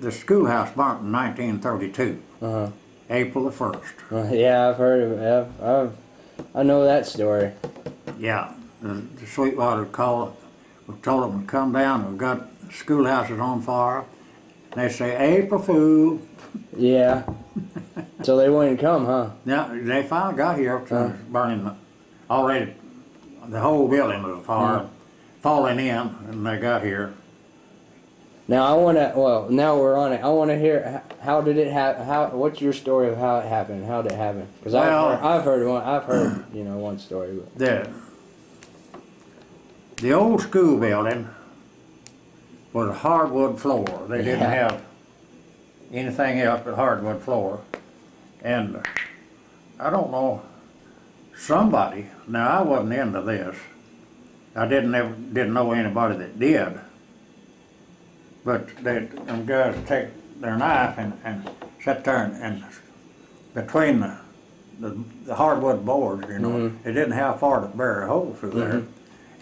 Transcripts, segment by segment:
The schoolhouse burnt in 1932, April the 1st. Yeah, I've heard of it. I know that story. Yeah, the Sweetwater called, we told them to come down, we've got schoolhouses on fire. They say, April Fool. Yeah. So they wouldn't come, huh? Now, they finally got here, it was burning, already, the whole building was afire, falling in, and they got here. Now I want to. Well, now we're on it. I want to hear how did it happen? What's your story of how it happened? How did it happen? Because I've heard one. I've heard one story. But. The old school building was a hardwood floor. They didn't have anything else but hardwood floor, and I don't know. Somebody. Now I wasn't into this. I didn't know anybody that did. But them guys take their knife and sit there and between the hardwood boards, it didn't have far to bury a hole through there.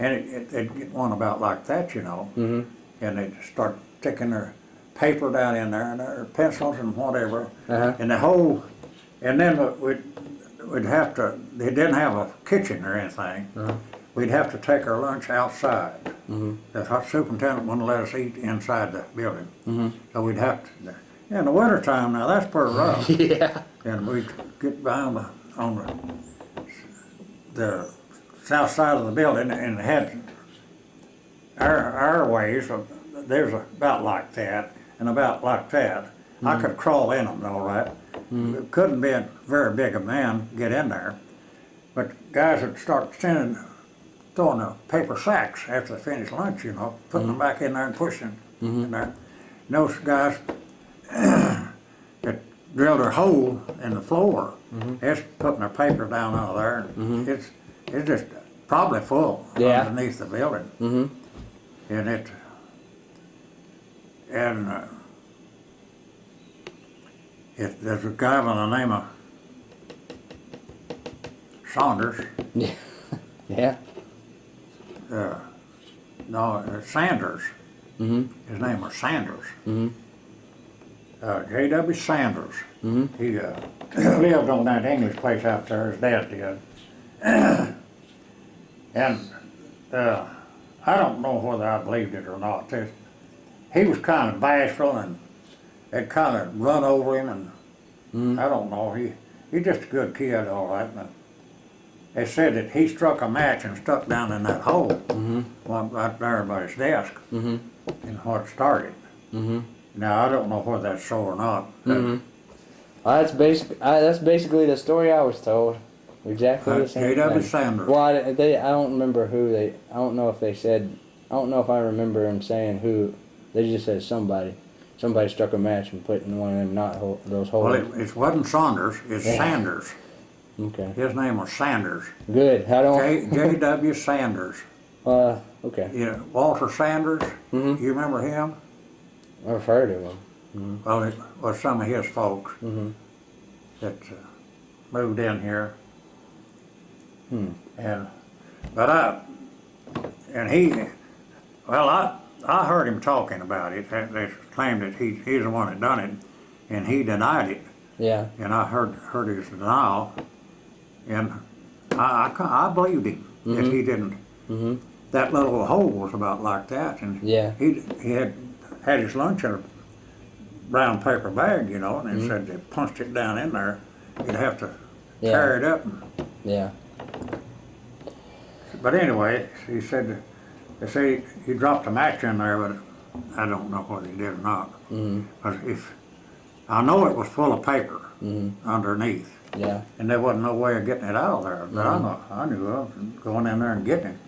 And it'd get one about like that, and they'd start sticking their paper down in there and their pencils and whatever. And the hole, and then we'd have to, they didn't have a kitchen or anything. We'd have to take our lunch outside. The superintendent wouldn't let us eat inside the building. So we'd have to, in the wintertime now, that's pretty rough. Yeah. And we'd get down on the south side of the building and had our ways, there's about like that and about like that. I could crawl in them all right. It couldn't be a very big a man get in there. But guys would start throwing the paper sacks after they finished lunch, putting them back in there and pushing in there. And those guys that drilled a hole in the floor, it's putting their paper down out of there. And it's just probably full underneath the building. And there's a guy by the name of Saunders. Yeah. No, Sanders. His name was Sanders. J.W. Sanders. He lived on that English place out there, his dad did. And I don't know whether I believed it or not. He was kind of bashful and it kind of run over him, and I don't know. He's just a good kid, all right. But they said that he struck a match and stuck down in that hole right there by his desk, and what started. Now I don't know whether that's so or not. That's basically the story I was told. Exactly the same J.W. thing. Sanders. Well, I don't remember who they. I don't know if they said. I don't know if I remember them saying who. They just said somebody. Somebody struck a match and put in one of them those holes. Well, it wasn't Saunders. It's Sanders. Okay. His name was Sanders. Good. How do J.W. Sanders. Okay. Yeah, Walter Sanders. You remember him? I've heard of him. Well, it was some of his folks that moved in here. I heard him talking about it. They claimed that he's the one that done it, and he denied it. Yeah. And I heard his denial, and I believed him that he didn't. That little hole was about like that, and he had his lunch in a brown paper bag, and he said they punched it down in there. You'd have to carry it up. But anyway, he said, they say he dropped a match in there, but I don't know whether he did or not. But I know it was full of paper underneath. Yeah. And there wasn't no way of getting it out of there. But I knew of going in there and getting it.